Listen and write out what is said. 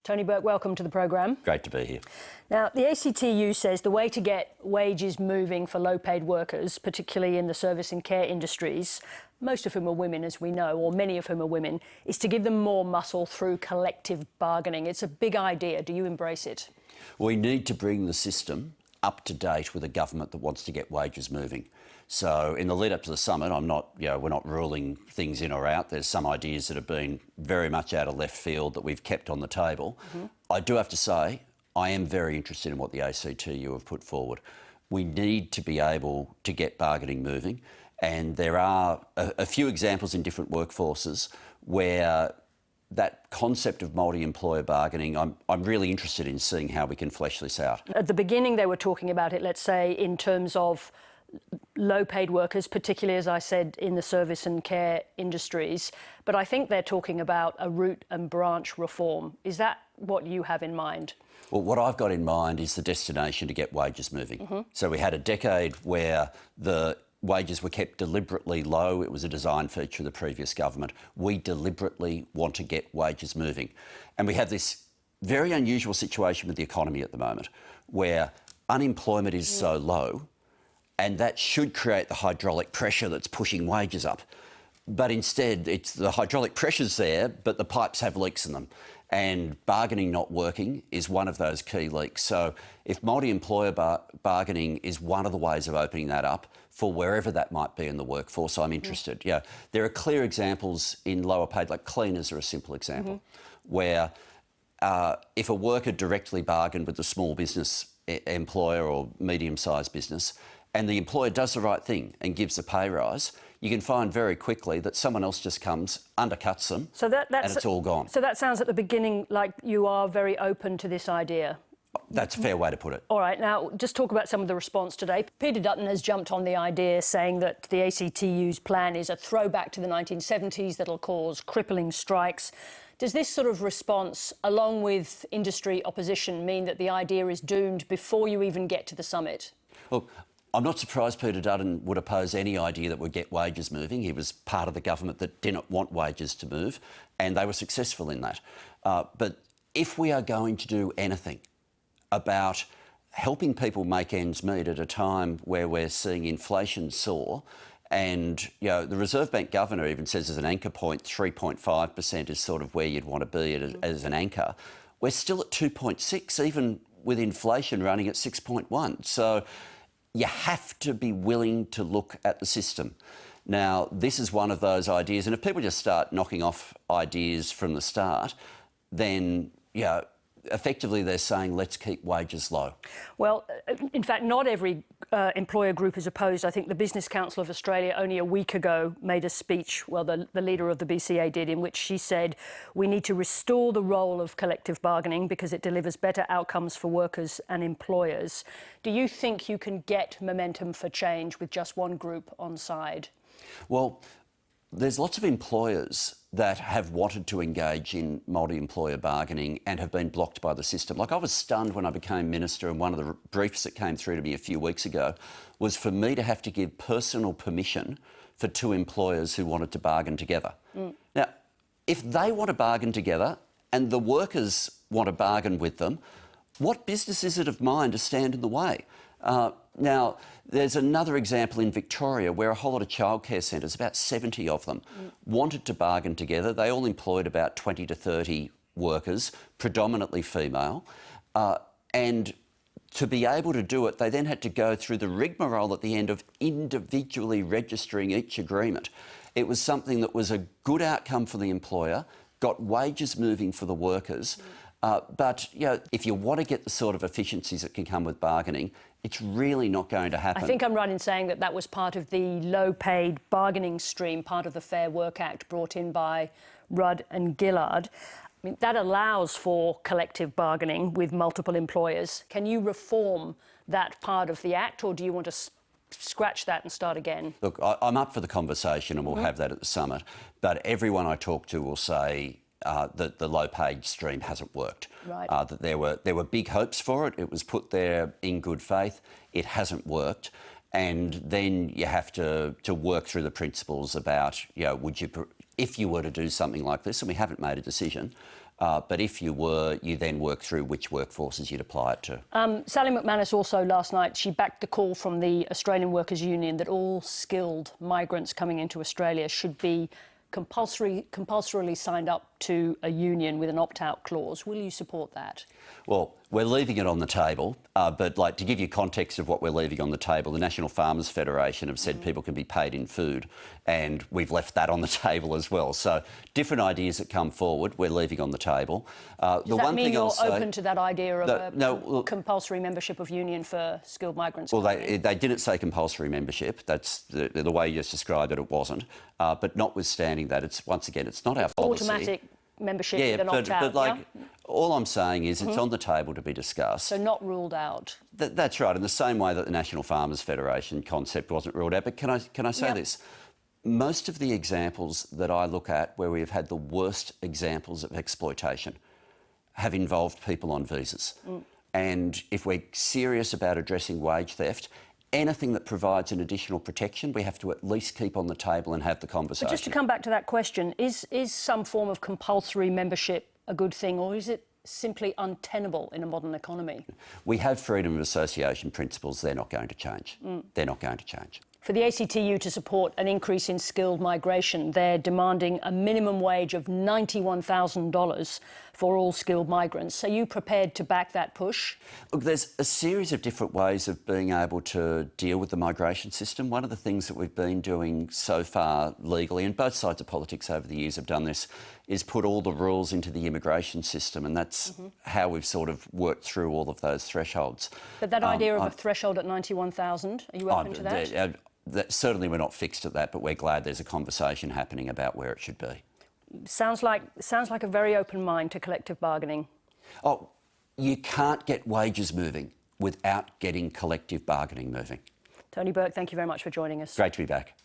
Tony Burke, welcome to the programme. Great to be here. Now, the ACTU says the way to get wages moving for low-paid workers, particularly in the service and care industries, most of whom are women, as we know, or many of whom are women, is to give them more muscle through collective bargaining. It's a big idea. Do you embrace it? We need to bring the system up to date with a government that wants to get wages moving. So in the lead up to the summit, we're not ruling things in or out. There's some ideas that have been very much out of left field that we've kept on the table. I do have to say, I am very interested in what the ACTU have put forward. We need to be able to get bargaining moving, and there are a few examples in different workforces where that concept of multi-employer bargaining, I'm really interested in seeing how we can flesh this out. At the beginning, they were talking about it, let's say, in terms of low-paid workers, particularly, as I said, in the service and care industries. But I think they're talking about a root and branch reform. Is that what you have in mind? Well, what I've got in mind is the destination to get wages moving. So we had a decade where the wages were kept deliberately low. It was a design feature of the previous government. We deliberately want to get wages moving. And we have this very unusual situation with the economy at the moment where unemployment is so low, and that should create the hydraulic pressure that's pushing wages up. But instead, it's the hydraulic pressure's there, but the pipes have leaks in them. And bargaining not working is one of those key leaks. So if multi-employer bargaining is one of the ways of opening that up for wherever that might be in the workforce, I'm interested. Yeah, there are clear examples in lower paid, like cleaners are a simple example, where if a worker directly bargained with a small business employer or medium-sized business, and the employer does the right thing and gives a pay rise, you can find very quickly that someone else just comes, undercuts them, and it's all gone. So that sounds at the beginning like you are very open to this idea. That's a fair way to put it. All right, now just talk about some of the response today. Peter Dutton has jumped on the idea, saying that the ACTU's plan is a throwback to the 1970s that'll cause crippling strikes. Does this sort of response, along with industry opposition, mean that the idea is doomed before you even get to the summit? Look, I'm not surprised Peter Dutton would oppose any idea that would get wages moving. He was part of the government that didn't want wages to move, and they were successful in that. But if we are going to do anything about helping people make ends meet at a time where we're seeing inflation soar, and the Reserve Bank governor even says as an anchor point, 3.5% is sort of where you'd want to be as an anchor. We're still at 2.6, even with inflation running at 6.1. So you have to be willing to look at the system. Now, this is one of those ideas, and if people just start knocking off ideas from the start, then, effectively they're saying, let's keep wages low. Well, in fact, not every employer group is opposed. I think the Business Council of Australia only a week ago made a speech, well, the leader of the BCA did, in which she said we need to restore the role of collective bargaining because it delivers better outcomes for workers and employers. Do you think you can get momentum for change with just one group on side? Well, there's lots of employers that have wanted to engage in multi-employer bargaining and have been blocked by the system. Like, I was stunned when I became minister, and one of the briefs that came through to me a few weeks ago was for me to have to give personal permission for two employers who wanted to bargain together. Now, if they want to bargain together and the workers want to bargain with them, what business is it of mine to stand in the way? Now, there's another example in Victoria where a whole lot of childcare centres, about 70 of them, wanted to bargain together. They all employed about 20 to 30 workers, predominantly female. And to be able to do it, they then had to go through the rigmarole at the end of individually registering each agreement. It was something that was a good outcome for the employer, got wages moving for the workers. But if you want to get the sort of efficiencies that can come with bargaining, it's really not going to happen. I think I'm right in saying that that was part of the low-paid bargaining stream, part of the Fair Work Act brought in by Rudd and Gillard. I mean, that allows for collective bargaining with multiple employers. Can you reform that part of the Act, or do you want to scratch that and start again? Look, I'm up for the conversation, and we'll have that at the summit, but everyone I talk to will say that the low-paid stream hasn't worked. Right. That there were big hopes for it. It was put there in good faith. It hasn't worked. And then you have to work through the principles about, if you were to do something like this, and we haven't made a decision, But if you were, you then work through which workforces you'd apply it to. Sally McManus also last night, she backed the call from the Australian Workers Union that all skilled migrants coming into Australia should be compulsorily signed up to a union with an opt-out clause. Will you support that? Well, we're leaving it on the table, but like to give you context of what we're leaving on the table, the National Farmers Federation have said people can be paid in food, and we've left that on the table as well. So different ideas that come forward, we're leaving on the table. Does that mean you're open to that idea of compulsory membership of union for skilled migrants? Well, they didn't say compulsory membership. That's the way you just described it. It wasn't. But notwithstanding that, it's once again, it's not our policy. Automatic membership with an opt-out, all I'm saying is it's on the table to be discussed. So not ruled out. That's right, in the same way that the National Farmers Federation concept wasn't ruled out. But can I say this? Most of the examples that I look at where we've had the worst examples of exploitation have involved people on visas. And if we're serious about addressing wage theft, anything that provides an additional protection, we have to at least keep on the table and have the conversation. But just to come back to that question, is some form of compulsory membership a good thing, or is it simply untenable in a modern economy? We have freedom of association principles. They're not going to change. They're not going to change. For the ACTU to support an increase in skilled migration, they're demanding a minimum wage of $91,000 for all skilled migrants. Are you prepared to back that push? Look, there's a series of different ways of being able to deal with the migration system. One of the things that we've been doing so far legally, and both sides of politics over the years have done this, is put all the rules into the immigration system, and that's how we've sort of worked through all of those thresholds. But that idea of a threshold at 91,000, are you open to that? Certainly we're not fixed at that, but we're glad there's a conversation happening about where it should be. Sounds like a very open mind to collective bargaining. Oh, you can't get wages moving without getting collective bargaining moving. Tony Burke, thank you very much for joining us. Great to be back.